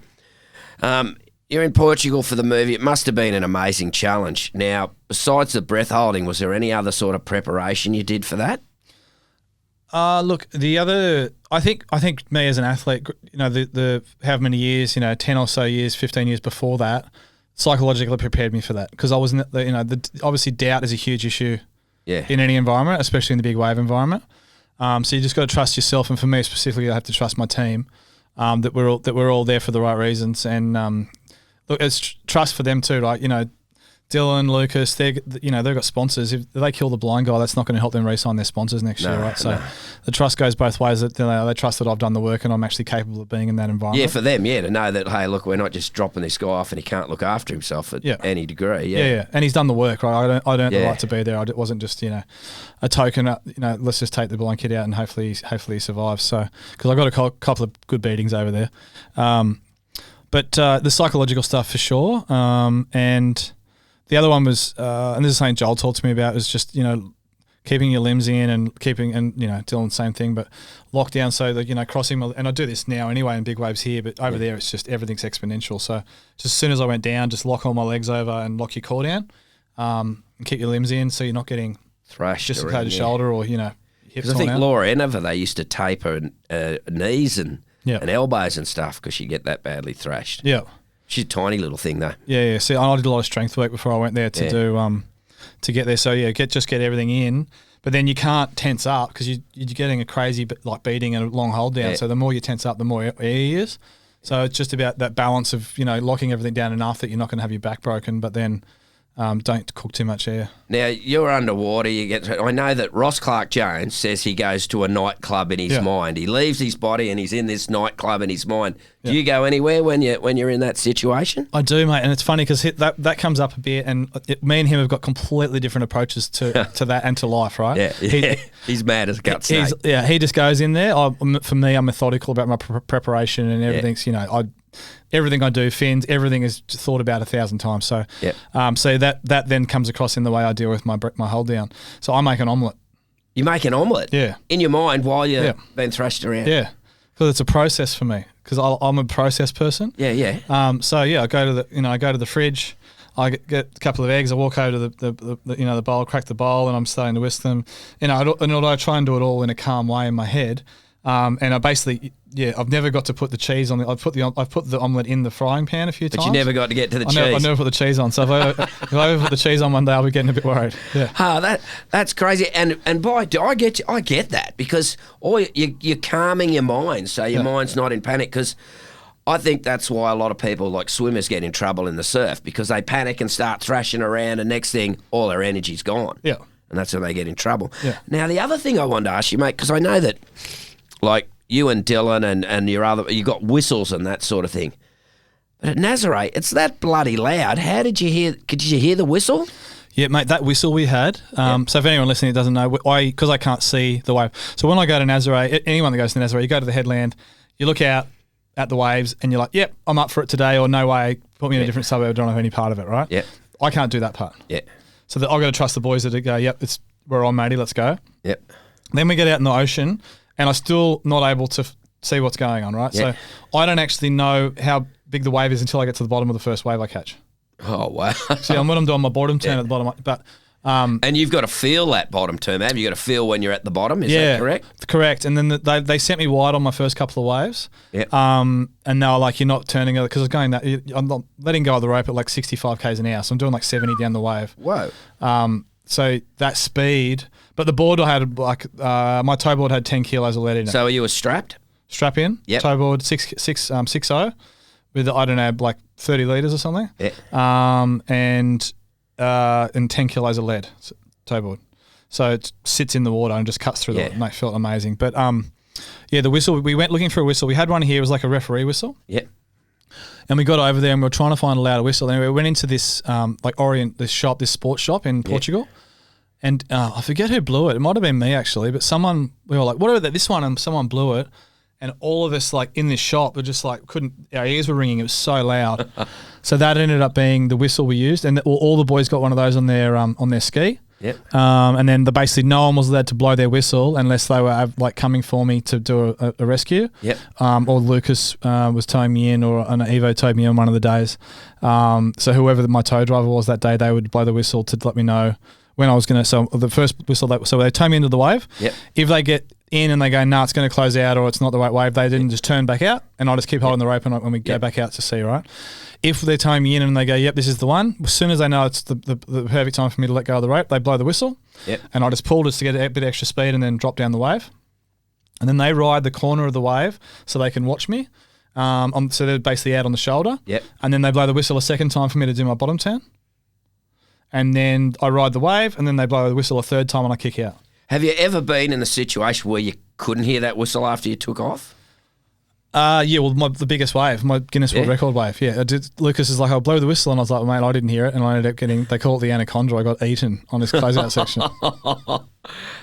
[SPEAKER 1] you're in Portugal for the movie. It must have been an amazing challenge. Now, besides the breath holding, was there any other sort of preparation you did for that?
[SPEAKER 2] Look, I think me as an athlete, the how many years, 10 or so years, 15 years before that, psychologically prepared me for that, because I wasn't, obviously doubt is a huge issue in any environment, especially in the big wave environment. So you just got to trust yourself, and for me specifically, I have to trust my team, that we're all there for the right reasons, and look, it's trust for them too, right? Dylan, Lucas, they've got sponsors. If they kill the blind guy, that's not going to help them re-sign their sponsors next year, right? So the trust goes both ways. That they trust that I've done the work and I'm actually capable of being in that environment.
[SPEAKER 1] Yeah, for them, to know that, hey, look, we're not just dropping this guy off and he can't look after himself at any degree.
[SPEAKER 2] Yeah, and he's done the work, right? I don't have the right to be there. It wasn't just a token. Let's just take the blind kid out and hopefully he survives. So because I got a couple of good beatings over there, but the psychological stuff for sure, and. The other one was, and this is something Joel talked to me about, was just, keeping your limbs in and Dylan, same thing, but lockdown so that, crossing, and I do this now anyway in big waves here, but over there it's just everything's exponential. So just as soon as I went down, just lock all my legs over and lock your core down, and keep your limbs in so you're not getting
[SPEAKER 1] thrashed,
[SPEAKER 2] dislocated shoulder or, hips.
[SPEAKER 1] Because I think Laura Enover, they used to tape her knees and elbows and stuff because you get that badly thrashed.
[SPEAKER 2] Yeah. She's
[SPEAKER 1] a tiny little thing though.
[SPEAKER 2] Yeah. See, I did a lot of strength work before I went there to do to get there. So get everything in, but then you can't tense up because you're getting a crazy beating and a long hold down. Yeah. So the more you tense up, the more air you is. So it's just about that balance of locking everything down enough that you're not going to have your back broken, but then don't cook too much air.
[SPEAKER 1] Now, you're underwater. I know that Ross Clark-Jones says he goes to a nightclub in his mind. He leaves his body and he's in this nightclub in his mind. Do you go anywhere when you're in that situation?
[SPEAKER 2] I do, mate, and it's funny because that comes up a bit, and me and him have got completely different approaches to that and to life, right?
[SPEAKER 1] Yeah. He's mad as a gut snake.
[SPEAKER 2] He just goes in there. For me, I'm methodical about my preparation and everything's, everything I do, fins, everything is thought about 1,000 times. So, so that then comes across in the way I deal with my hold down. So I make an omelette.
[SPEAKER 1] You make an omelette?
[SPEAKER 2] Yeah.
[SPEAKER 1] In your mind while you're being thrashed around?
[SPEAKER 2] Yeah. Because it's a process for me. Because I'm a process person.
[SPEAKER 1] Yeah.
[SPEAKER 2] I go to the fridge. I get a couple of eggs. I walk over to the bowl, crack the bowl, and I'm starting to whisk them. And although I try and do it all in a calm way in my head, And I basically, I've never got to put the cheese on. I've put the omelette in the frying pan a few times.
[SPEAKER 1] But you never got to get to the cheese.
[SPEAKER 2] I never put the cheese on. So if I ever put the cheese on one day, I'll be getting a bit worried. Yeah.
[SPEAKER 1] That's crazy. And boy, I get that because you're calming your mind, so your mind's not in panic. Because I think that's why a lot of people, like swimmers, get in trouble in the surf because they panic and start thrashing around, and next thing, all their energy's gone.
[SPEAKER 2] Yeah.
[SPEAKER 1] And that's when they get in trouble.
[SPEAKER 2] Yeah.
[SPEAKER 1] Now, the other thing I wanted to ask you, mate, because I know that, like you and Dylan and you got whistles and that sort of thing. But at Nazaré, it's that bloody loud. How did you hear? Could you hear the whistle?
[SPEAKER 2] Yeah, mate, that whistle we had. So if anyone listening doesn't know, because I can't see the wave. So when I go to Nazaré, anyone that goes to Nazaré, you go to the headland, you look out at the waves, and you're like, "Yep, I'm up for it today," or "No way, put me in a different suburb. I don't have any part of it." Right?
[SPEAKER 1] Yeah.
[SPEAKER 2] I can't do that part.
[SPEAKER 1] Yeah.
[SPEAKER 2] So I've got to trust the boys that go, "Yep, we're on, matey. Let's go."
[SPEAKER 1] Yep.
[SPEAKER 2] Then we get out in the ocean, and I'm still not able to see what's going on, right?
[SPEAKER 1] Yeah.
[SPEAKER 2] So I don't actually know how big the wave is until I get to the bottom of the first wave I catch.
[SPEAKER 1] Oh, wow.
[SPEAKER 2] See, when I'm doing my bottom turn at the bottom, but
[SPEAKER 1] and you've got to feel that bottom turn, have you? Got to feel when you're at the bottom. Is that correct?
[SPEAKER 2] Correct. And then they sent me wide on my first couple of waves.
[SPEAKER 1] Yep.
[SPEAKER 2] And they were like, "You're not turning it," because I'm not letting go of the rope at like 65 k's an hour, so I'm doing like 70 down the wave.
[SPEAKER 1] Whoa.
[SPEAKER 2] So that speed, but the board I had my toe board had 10 kilos of lead in it.
[SPEAKER 1] So you were strapped?
[SPEAKER 2] Strap in.
[SPEAKER 1] Yep.
[SPEAKER 2] Toe board 6.0 with I don't know like 30 litres or something.
[SPEAKER 1] Yeah.
[SPEAKER 2] And 10 kilos of lead toe board. So it sits in the water and just cuts through the water. Mate, felt amazing. But the whistle, we went looking for a whistle. We had one here, it was like a referee whistle.
[SPEAKER 1] Yeah.
[SPEAKER 2] And we got over there and we were trying to find a louder whistle. Anyway, we went into this this sports shop in Portugal. And I forget who blew it. It might have been me actually, but we were like, what about this one? And someone blew it. And all of us like in this shop were just like our ears were ringing. It was so loud. So that ended up being the whistle we used. And all the boys got one of those on their ski.
[SPEAKER 1] Yep.
[SPEAKER 2] And then basically no one was allowed to blow their whistle unless they were like coming for me to do a rescue.
[SPEAKER 1] Yep.
[SPEAKER 2] Or Lucas was towing me in, or an Evo towed me in one of the days. So whoever my tow driver was that day, they would blow the whistle to let me know when I was going to. So the first whistle, so they tow me into the wave.
[SPEAKER 1] Yep.
[SPEAKER 2] If they get in and they go, "No, it's going to close out," or "It's not the right wave," they didn't just turn back out, and I just keep holding the rope when we go back out to sea, right? If they're towing me in and they go, "Yep, this is the one," as soon as they know it's the perfect time for me to let go of the rope, they blow the whistle.
[SPEAKER 1] Yep.
[SPEAKER 2] And I just pull just to get a bit extra speed and then drop down the wave. And then they ride the corner of the wave so they can watch me. So they're basically out on the shoulder.
[SPEAKER 1] Yep.
[SPEAKER 2] And then they blow the whistle a second time for me to do my bottom turn. And then I ride the wave, and then they blow the whistle a third time and I kick out.
[SPEAKER 1] Have you ever been in a situation where you couldn't hear that whistle after you took off?
[SPEAKER 2] The biggest wave, my Guinness World Record wave. Yeah, Lucas is like, "I'll blow the whistle," and I was like, "Mate, I didn't hear it," and I ended up they call it the anaconda. I got eaten on this closeout section.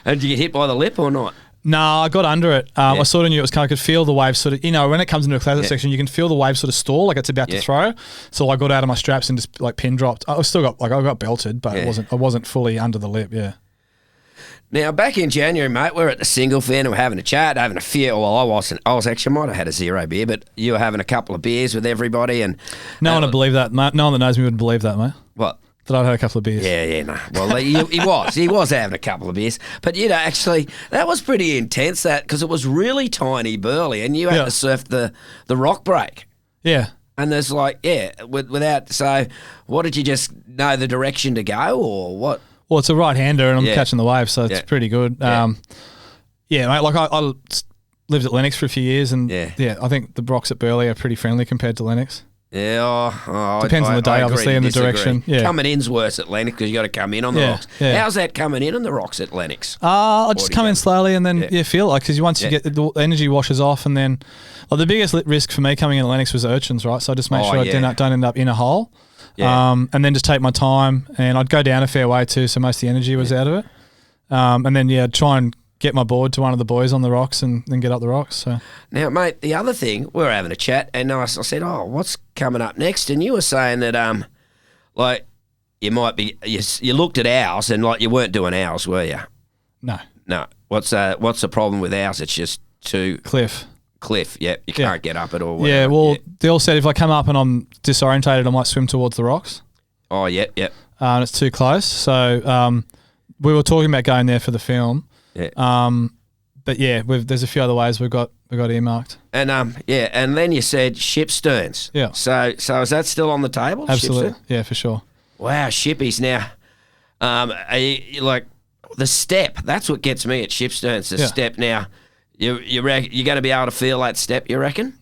[SPEAKER 1] And did you get hit by the lip or not?
[SPEAKER 2] No, I got under it. I sort of knew it was coming. I could feel the wave sort of, when it comes into a closeout section, you can feel the wave sort of stall, like it's about to throw. So I got out of my straps and just like pin dropped. I got belted, but I wasn't fully under the lip. Yeah.
[SPEAKER 1] Now, back in January, mate, we were at the single fin and we're having a chat, having a few. Well, I wasn't. I was actually, might have had a 0 beer, but you were having a couple of beers with everybody. And
[SPEAKER 2] no one would believe that. No one that knows me would believe that, mate.
[SPEAKER 1] What?
[SPEAKER 2] That I'd had a couple of beers.
[SPEAKER 1] Yeah, no. Well, he was having a couple of beers. But, actually, that was pretty intense, because it was really tiny burly, and you had to surf the rock break.
[SPEAKER 2] Yeah.
[SPEAKER 1] And there's without, so what, did you just know the direction to go, or what?
[SPEAKER 2] Well, it's a right-hander, and I'm catching the wave, so it's pretty good.
[SPEAKER 1] Yeah.
[SPEAKER 2] Mate, like I lived at Lennox for a few years, and I think the rocks at Burleigh are pretty friendly compared to Lennox.
[SPEAKER 1] Yeah,
[SPEAKER 2] depends on the day, obviously, and the direction. Yeah.
[SPEAKER 1] Coming in's worse at Lennox because you got to come in on the rocks. Yeah. How's that coming in on the rocks at Lennox?
[SPEAKER 2] I just come in slowly and then feel like, because once you get the energy washes off, and then the biggest risk for me coming in at Lennox was urchins, right? So I just make sure I don't end up in a hole, and then just take my time, and I'd go down a fair way too, so most of the energy was out of it, and then try and get my board to one of the boys on the rocks and then get up the rocks. So
[SPEAKER 1] now, mate, the other thing, we were having a chat, and I said, what's coming up next? And you were saying that, you might be, you looked at ours, and you weren't doing ours, were you?
[SPEAKER 2] No.
[SPEAKER 1] What's the problem with ours? It's just too
[SPEAKER 2] cliff.
[SPEAKER 1] Yep, you can't get up it or whatever.
[SPEAKER 2] Yeah, well, they all said if I come up and I'm disorientated, I might swim towards the rocks.
[SPEAKER 1] Oh, yep.
[SPEAKER 2] And it's too close. So we were talking about going there for the film.
[SPEAKER 1] Yeah.
[SPEAKER 2] But yeah, there's a few other ways we got earmarked.
[SPEAKER 1] And and then you said ship sterns.
[SPEAKER 2] Yeah.
[SPEAKER 1] So is that still on the table?
[SPEAKER 2] Absolutely.
[SPEAKER 1] Ship stern?
[SPEAKER 2] Yeah, for sure.
[SPEAKER 1] Wow, shippies now. Are you, like the step? That's what gets me at ship sterns. The step now. You're going to be able to feel that step? You reckon?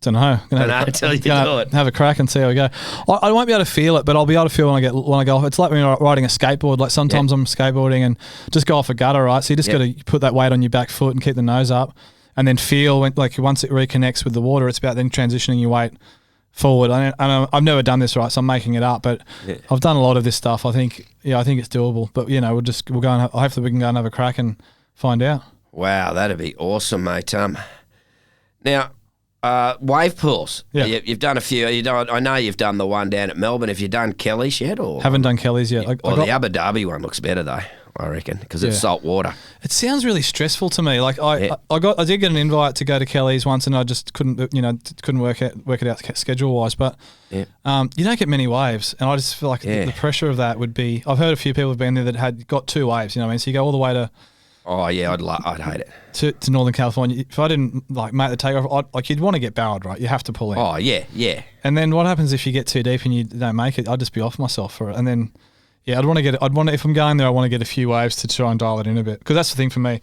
[SPEAKER 2] Don't know.
[SPEAKER 1] Until you do it.
[SPEAKER 2] Have a crack and see how we go. I won't be able to feel it, but I'll be able to feel when I go off. It's like when you're riding a skateboard. Like sometimes I'm skateboarding and just go off a gutter, right? So you just got to put that weight on your back foot and keep the nose up, and then feel when, like once it reconnects with the water, it's about then transitioning your weight forward. I've never done this, right? So I'm making it up, but I've done a lot of this stuff. I think it's doable. But we'll go and hopefully we can go and have a crack and find out.
[SPEAKER 1] Wow, that'd be awesome, mate. Now. Wave pools.
[SPEAKER 2] Yeah.
[SPEAKER 1] You've done a few. I know you've done the one down at Melbourne. Have you done Kelly's yet? Or
[SPEAKER 2] haven't done Kelly's yet.
[SPEAKER 1] The Abu Dhabi one looks better though, I reckon, because it's salt water.
[SPEAKER 2] It sounds really stressful to me. Like I did get an invite to go to Kelly's once, and I just couldn't work it out schedule wise. But you don't get many waves, and I just feel like the pressure of that would be. I've heard a few people have been there that had got 2 waves. You know what I mean? So you go all the way to.
[SPEAKER 1] Oh yeah, I'd hate it.
[SPEAKER 2] To Northern California. If I didn't make the takeoff, you'd want to get barreled, right? You have to pull in.
[SPEAKER 1] Oh yeah.
[SPEAKER 2] And then what happens if you get too deep and you don't make it? I'd just be off myself for it. And then if I'm going there, I want to get a few waves to try and dial it in a bit, because that's the thing for me.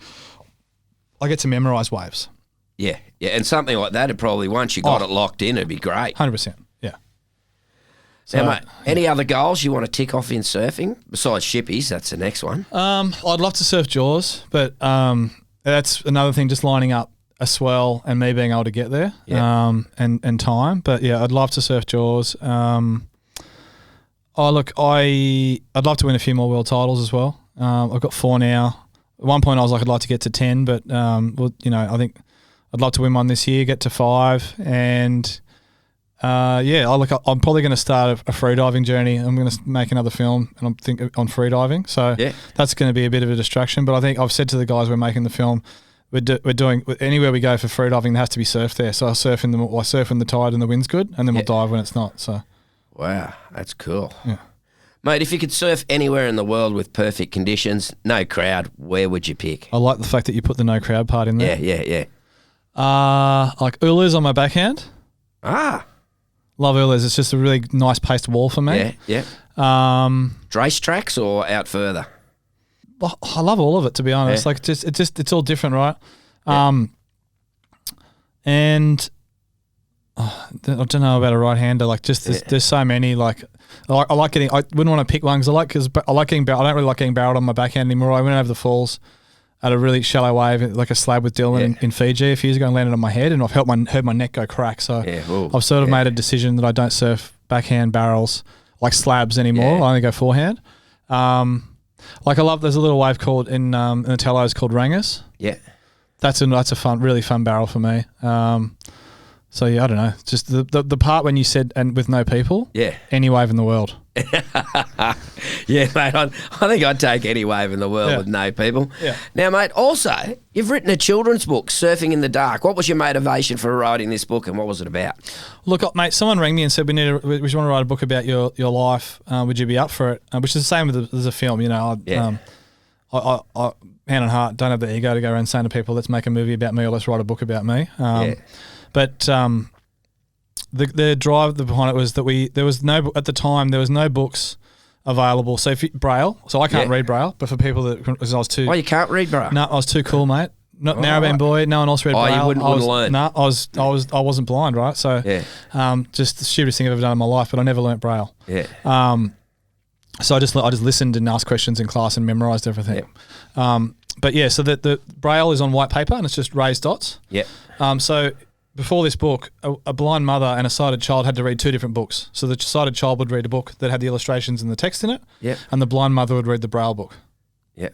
[SPEAKER 2] I get to memorize waves.
[SPEAKER 1] Yeah, and something like that, once you got it locked in, it'd be great.
[SPEAKER 2] 100%. Yeah. So,
[SPEAKER 1] now, mate, any other goals you want to tick off in surfing besides shippies? That's the next one.
[SPEAKER 2] I'd love to surf jaws, but that's another thing. Just lining up a swell and me being able to get there, and time. But yeah, I'd love to surf jaws. I'd love to win a few more world titles as well. I've got 4 now. At one point, I was like, I'd like to get to 10, but I think I'd love to win one this year, get to 5, and. I'm probably going to start a freediving journey. I'm going to make another film, and I'm thinking on freediving. So that's going to be a bit of a distraction. But I think I've said to the guys we're making the film, we're doing anywhere we go for freediving, there has to be surf there. So I surf when the tide and the wind's good, and then we'll dive when it's not. So,
[SPEAKER 1] wow, that's cool.
[SPEAKER 2] Yeah.
[SPEAKER 1] Mate, if you could surf anywhere in the world with perfect conditions, no crowd, where would you pick?
[SPEAKER 2] I like the fact that you put the no crowd part in there.
[SPEAKER 1] Yeah.
[SPEAKER 2] Like Ulu's on my backhand. Love Ulu's. It's just a really nice paced wall for me.
[SPEAKER 1] Yeah. Race tracks or out further?
[SPEAKER 2] I love all of it, to be honest. Like it's all different, right? And I don't know about a right hander. Like there's so many. Like I like getting. I wouldn't want to pick one because I like getting. I don't really like getting barreled on my backhand anymore. I went over the falls at a really shallow wave, like a slab with Dylan in Fiji a few years ago, and landed on my head, and I've heard my neck go crack. So I've sort of made a decision that I don't surf backhand barrels like slabs anymore. I only go forehand. Like there's a little wave called in the Tellos called Rangus.
[SPEAKER 1] Yeah,
[SPEAKER 2] that's a really fun barrel for me. So yeah, I don't know. Just the part when you said and with no people.
[SPEAKER 1] Yeah,
[SPEAKER 2] any wave in the world.
[SPEAKER 1] Yeah, mate, I think I'd take any wave in the world with no people. Yeah. Now, mate, also, you've written a children's book, Surfing in the Dark. What was your motivation for writing this book, and what was it about?
[SPEAKER 2] Mate, someone rang me and said, we want to write a book about your life. Would you be up for it? Which is the same as a film, you know. I hand on heart, don't have the ego to go around saying to people, let's make a movie about me or let's write a book about me. But the drive behind it was that there was no books available. So Braille, so I can't read Braille, but for people because I was too.
[SPEAKER 1] Oh, you can't read Braille?
[SPEAKER 2] No, I was too cool, mate. Not narrowband boy. No one else read Braille.
[SPEAKER 1] Oh, you wouldn't learn.
[SPEAKER 2] No, I wasn't blind, right? So just the stupidest thing I've ever done in my life. But I never learnt Braille.
[SPEAKER 1] Yeah.
[SPEAKER 2] So I just listened and asked questions in class and memorised everything. But yeah, so the Braille is on white paper and it's just raised dots.
[SPEAKER 1] Yeah.
[SPEAKER 2] So before this book, a blind mother and a sighted child had to read 2 different books. So the sighted child would read a book that had the illustrations and the text in it, and the blind mother would read the Braille book.
[SPEAKER 1] Yeah.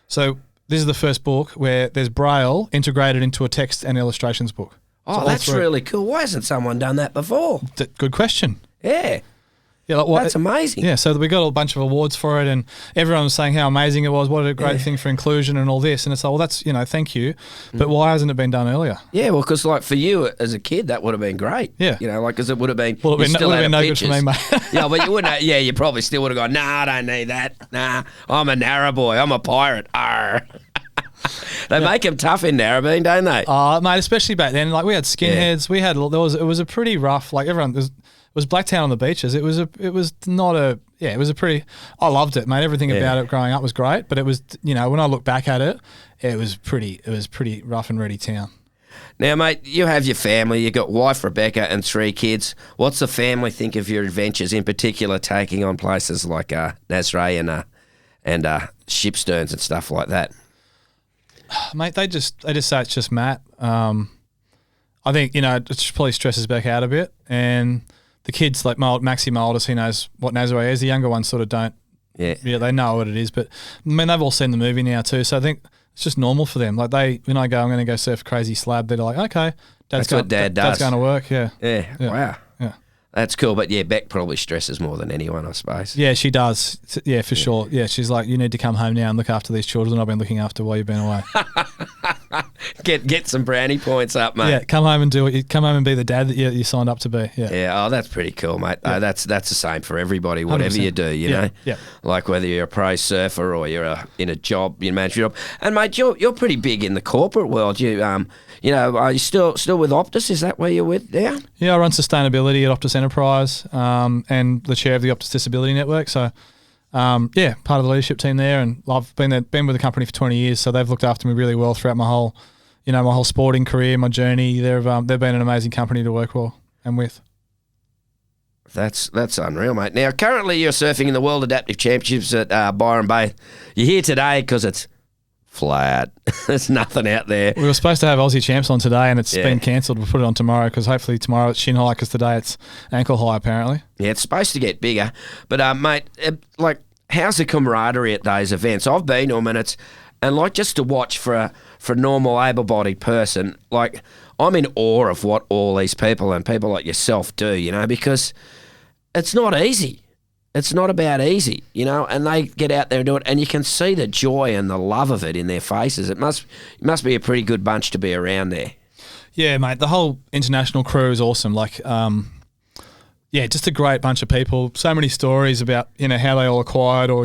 [SPEAKER 2] So this is the first book where there's Braille integrated into a text and illustrations book.
[SPEAKER 1] Oh, so that's really cool. Why hasn't someone done that before?
[SPEAKER 2] Good question.
[SPEAKER 1] Yeah.
[SPEAKER 2] Yeah,
[SPEAKER 1] that's amazing.
[SPEAKER 2] Yeah, so we got a bunch of awards for it, and everyone was saying how amazing it was, what a great thing for inclusion and all this. And it's like, well, that's, thank you. But why hasn't it been done earlier?
[SPEAKER 1] Yeah, well, because like for you as a kid, that would have been great.
[SPEAKER 2] Yeah.
[SPEAKER 1] Because it would have been.
[SPEAKER 2] Well, it would have been no good for me, mate.
[SPEAKER 1] Yeah, but you wouldn't. Yeah, you probably still would have gone, nah, I don't need that. Nah, I'm a narrow boy. I'm a pirate. Arr.
[SPEAKER 2] Yeah.
[SPEAKER 1] They make them tough in Narrabeen, don't they?
[SPEAKER 2] Mate, especially back then. Like we had skinheads. We had it was a pretty rough. Like everyone it was Blacktown on the beaches. It was a pretty. I loved it, mate. Everything about it growing up was great. But it was, when I look back at it, it was pretty rough and ready town.
[SPEAKER 1] Now, mate, you have your family. You got wife Rebecca and 3 kids. What's the family think of your adventures, in particular, taking on places like Nazray and Shipsterns and stuff like that?
[SPEAKER 2] Mate, they just say it's just Matt. I think it probably stresses Beck out a bit, and the kids like Maxie, my oldest, he knows what Nazray is. The younger ones sort of don't. Yeah, they know what it is, but I mean they've all seen the movie now too, so I think it's just normal for them. Like when I go, I'm going to go surf Crazy Slab. They're like, okay,
[SPEAKER 1] that's what Dad does.
[SPEAKER 2] Dad's going to work. Yeah.
[SPEAKER 1] Wow.
[SPEAKER 2] Yeah.
[SPEAKER 1] That's cool, but Beck probably stresses more than anyone, I suppose.
[SPEAKER 2] Yeah, she does. Yeah, for sure. Yeah, she's like, you need to come home now and look after these children I've been looking after while you've been away.
[SPEAKER 1] Get some brownie points up, mate.
[SPEAKER 2] Yeah, come home and be the dad that you signed up to be. Yeah.
[SPEAKER 1] Yeah. Oh, that's pretty cool, mate. Yeah. That's the same for everybody. Whatever 100%. You do, you know.
[SPEAKER 2] Yeah.
[SPEAKER 1] Like whether you're a pro surfer or you're in a job, you manage your job. And mate, you're pretty big in the corporate world. Are you still with Optus? Is that where you're with now?
[SPEAKER 2] Yeah, I run sustainability at Optus Enterprise, and the chair of the Optus Disability Network. So, part of the leadership team there, and I've been with the company for 20 years. So they've looked after me really well throughout my whole sporting career, my journey. They've been an amazing company to work for and with.
[SPEAKER 1] That's unreal, mate. Now, currently you're surfing in the World Adaptive Championships at Byron Bay. You're here today because it's flat. There's nothing out there.
[SPEAKER 2] We were supposed to have Aussie champs on today, and it's been cancelled. We'll put it on tomorrow because hopefully tomorrow it's shin high, because today it's ankle high apparently.
[SPEAKER 1] Yeah, it's supposed to get bigger. But mate, how's the camaraderie at those events? I've been to them, and just to watch for a normal able-bodied person, like I'm in awe of what all these people and people like yourself do, because it's not easy. It's not about easy, and they get out there and do it, and you can see the joy and the love of it in their faces. It must be a pretty good bunch to be around there.
[SPEAKER 2] Yeah, mate, the whole international crew is awesome. Just a great bunch of people. So many stories about, how they all acquired or,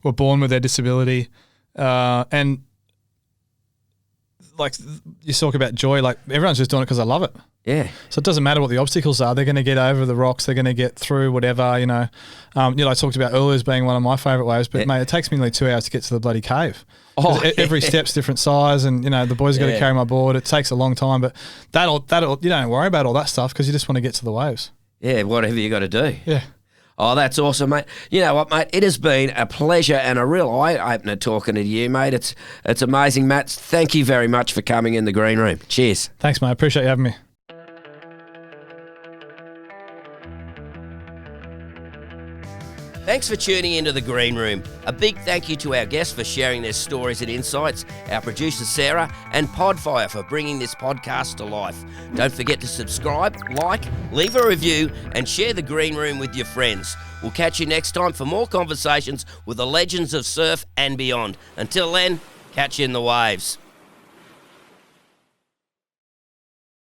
[SPEAKER 2] were born with their disability. And you talk about joy, everyone's just doing it because they love it.
[SPEAKER 1] Yeah.
[SPEAKER 2] So it doesn't matter what the obstacles are. They're going to get over the rocks. They're going to get through whatever, I talked about earlier as being one of my favourite waves, but mate, it takes me nearly 2 hours to get to the bloody cave. Every step's different size, and, the boys have got to carry my board. It takes a long time, but that'll you don't worry about all that stuff because you just want to get to the waves.
[SPEAKER 1] Yeah, whatever you got to do.
[SPEAKER 2] Yeah.
[SPEAKER 1] Oh, that's awesome, mate. You know what, mate? It has been a pleasure and a real eye-opener talking to you, mate. It's amazing, Matt. Thank you very much for coming in the green room. Cheers.
[SPEAKER 2] Thanks, mate. I appreciate you having me.
[SPEAKER 1] Thanks for tuning into The Green Room. A big thank you to our guests for sharing their stories and insights, our producer Sarah, and Podfire for bringing this podcast to life. Don't forget to subscribe, leave a review, and share The Green Room with your friends. We'll catch you next time for more conversations with the legends of surf and beyond. Until then, catch you in the waves.